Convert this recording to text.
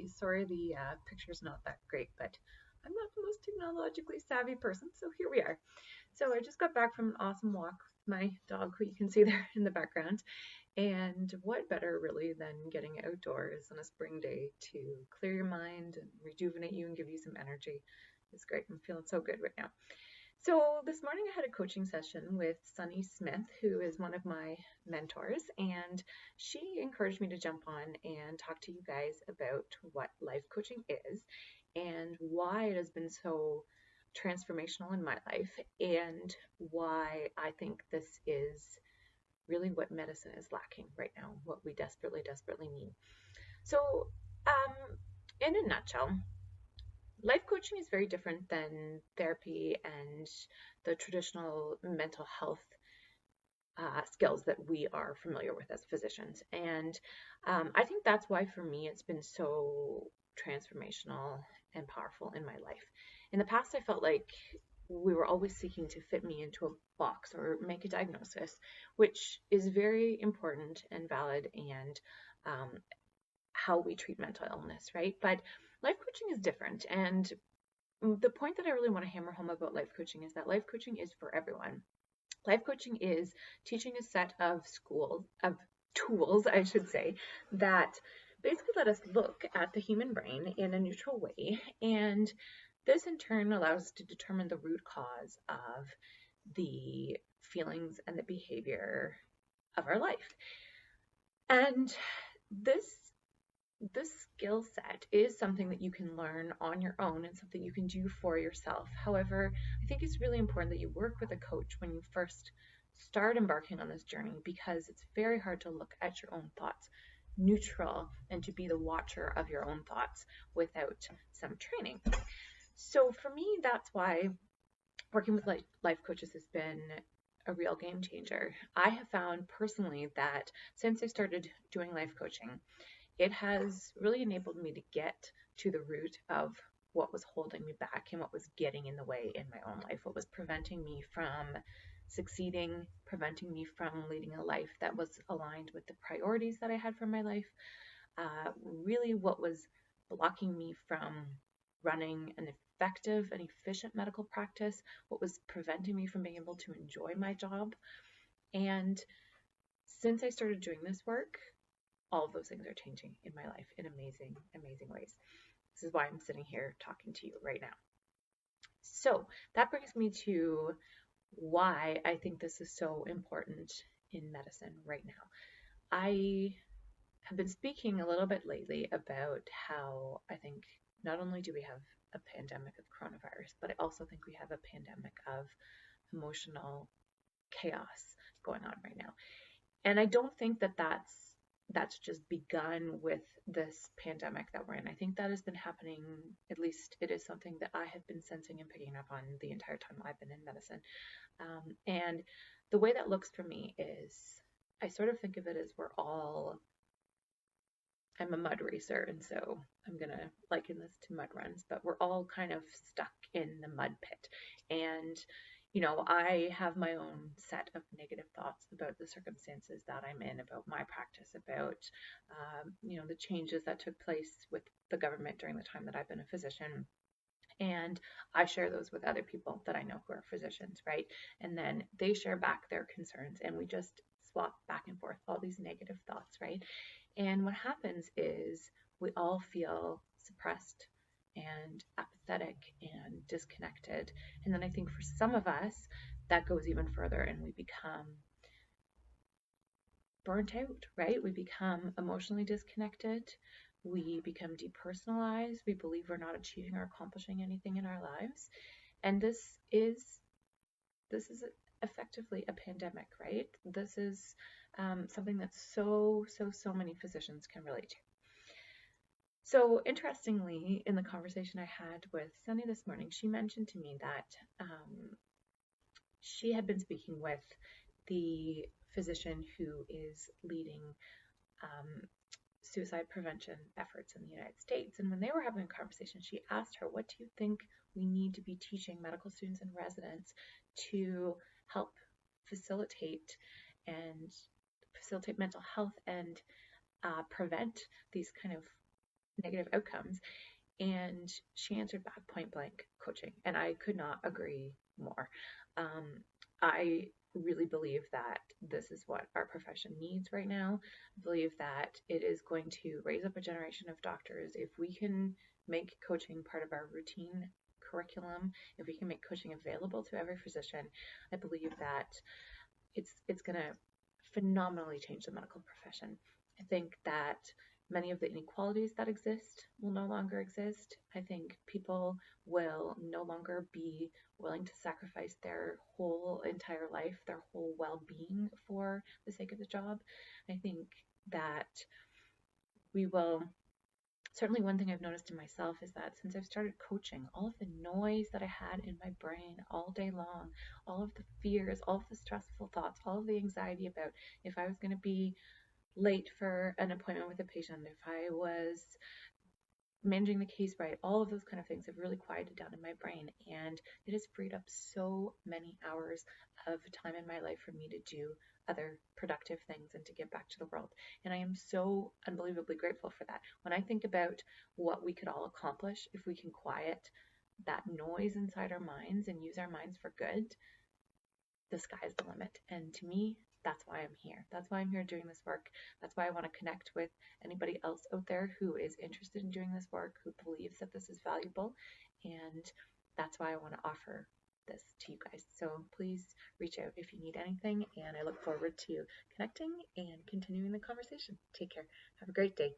Sorry, the picture's not that great, but I'm not the most technologically savvy person, so here we are. So I just got back from an awesome walk with my dog, who you can see there in the background. And what better, really, than getting outdoors on a spring day to clear your mind and rejuvenate you and give you some energy? It's great. I'm feeling so good right now. So this morning I had a coaching session with Sunny Smith, who is one of my mentors, and she encouraged me to jump on and talk to you guys about what life coaching is and why it has been so transformational in my life and why I think this is really what medicine is lacking right now, what we desperately, desperately need. So, in a nutshell, life coaching is very different than therapy and the traditional mental health skills that we are familiar with as physicians. And I think that's why, for me, it's been so transformational and powerful in my life. In the past, I felt like we were always seeking to fit me into a box or make a diagnosis, which is very important and valid, and um, how we treat mental illness, right? But life coaching is different. And the point that I really want to hammer home about life coaching is that life coaching is for everyone. Life coaching is teaching a set of tools, I should say, that basically let us look at the human brain in a neutral way. And this in turn allows us to determine the root cause of the feelings and the behavior of our life. And this this skill set is something that you can learn on your own and something you can do for yourself. However, I think it's really important that you work with a coach when you first start embarking on this journey, because it's very hard to look at your own thoughts neutral and to be the watcher of your own thoughts without some training. So for me, that's why working with life coaches has been a real game changer. I have found personally that since I started doing life coaching, it has really enabled me to get to the root of what was holding me back and what was getting in the way in my own life, what was preventing me from succeeding, preventing me from leading a life that was aligned with the priorities that I had for my life, really what was blocking me from running an effective and efficient medical practice, what was preventing me from being able to enjoy my job. And since I started doing this work, all of those things are changing in my life in amazing, amazing ways. This is why I'm sitting here talking to you right now. So that brings me to why I think this is so important in medicine right now. I have been speaking a little bit lately about how I think not only do we have a pandemic of coronavirus, but I also think we have a pandemic of emotional chaos going on right now. And I don't think that that's just begun with this pandemic that we're in. I think that has been happening, at least it is something that I have been sensing and picking up on the entire time I've been in medicine. And the way that looks for me is I sort of think of it as I'm a mud racer, and so I'm going to liken this to mud runs, but we're all kind of stuck in the mud pit. And I have my own set of negative thoughts about the circumstances that I'm in, about my practice, about, the changes that took place with the government during the time that I've been a physician. And I share those with other people that I know who are physicians, right? And then they share back their concerns, and we just swap back and forth all these negative thoughts, right? And what happens is we all feel suppressed and apathetic and disconnected. And then I think for some of us, that goes even further, and we become burnt out, right? We become emotionally disconnected. We become depersonalized. We believe we're not achieving or accomplishing anything in our lives. And this is effectively a pandemic, right? This is something that so many physicians can relate to. So interestingly, in the conversation I had with Sunny this morning, she mentioned to me that she had been speaking with the physician who is leading suicide prevention efforts in the United States. And when they were having a conversation, she asked her, what do you think we need to be teaching medical students and residents to help facilitate and facilitate mental health and prevent these kind of negative outcomes. And she answered back point blank, coaching. And I could not agree more. I really believe that this is what our profession needs right now. I believe that it is going to raise up a generation of doctors if we can make coaching part of our routine curriculum, if we can make coaching available to every physician. I believe that it's going to phenomenally change the medical profession. I think that many of the inequalities that exist will no longer exist. I think people will no longer be willing to sacrifice their whole entire life, their whole well-being for the sake of the job. I think that we will certainly one thing I've noticed in myself is that since I've started coaching, all of the noise that I had in my brain all day long, all of the fears, all of the stressful thoughts, all of the anxiety about if I was going to be late for an appointment with a patient, if I was managing the case right, all of those kind of things have really quieted down in my brain, and it has freed up so many hours of time in my life for me to do other productive things and to give back to the world. And I am so unbelievably grateful for that. When I think about what we could all accomplish if we can quiet that noise inside our minds and use our minds for good, the sky's the limit. And to me, that's why I'm here. That's why I'm here doing this work. That's why I want to connect with anybody else out there who is interested in doing this work, who believes that this is valuable. And that's why I want to offer this to you guys. So please reach out if you need anything. And I look forward to connecting and continuing the conversation. Take care. Have a great day.